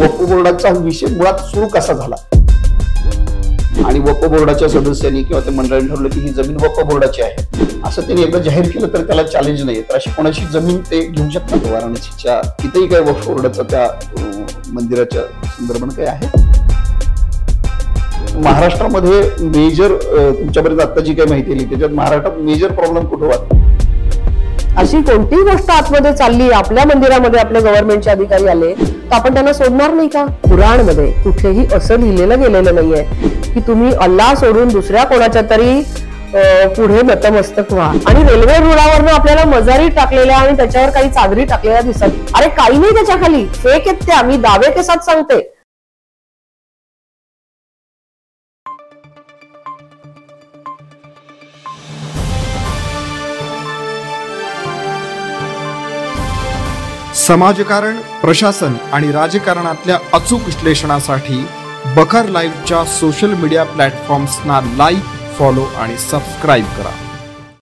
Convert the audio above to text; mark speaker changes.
Speaker 1: वक्फ बोर्डाचा विषय मुळात सुरू कसा झाला आणि वक्फ बोर्डाच्या सदस्यांनी किंवा त्या मंडळाने ठरवलं की ही जमीन वक्फ बोर्डाची आहे असं त्यांनी एकदा जाहीर केलं तर त्याला चॅलेंज नाही. तर अशी कोणाची जमीन ते घेऊ शकतात. वाराणसीच्या तिथेही काय वक्फ बोर्डाचा त्या मंदिराच्या संदर्भाने काय आहे. महाराष्ट्रामध्ये मेजर तुमच्यापर्यंत आता जी काही माहिती आली त्याच्यात महाराष्ट्रात मेजर प्रॉब्लेम कुठं वाटतो.
Speaker 2: अशी कोणतीही गोष्ट आतमध्ये चालली आपल्या मंदिरामध्ये आपले गव्हर्नमेंटचे अधिकारी आले तर आपण त्यांना सोडणार नाही का. कुराणमध्ये कुठेही असं लिहिलेलं गेलेलं नाहीये की तुम्ही अल्लाह सोडून दुसऱ्या कोणाच्या तरी पुढे नतमस्तक व्हा. आणि रेल्वे रुळावरनं आपल्याला मजारी टाकलेल्या आणि त्याच्यावर काही चादरी टाकलेल्या दिसत. अरे काही नाही त्याच्या खाली, फेक आहेत त्या. मी दावे के साथ सांगते.
Speaker 3: समाजकारण, प्रशासन आणि राजकारणातल्या अचूक विश्लेषणासाठी बखर लाईव्हच्या सोशल मीडिया प्लॅटफॉर्म्सना लाईक, फॉलो आणि सबस्क्राईब करा.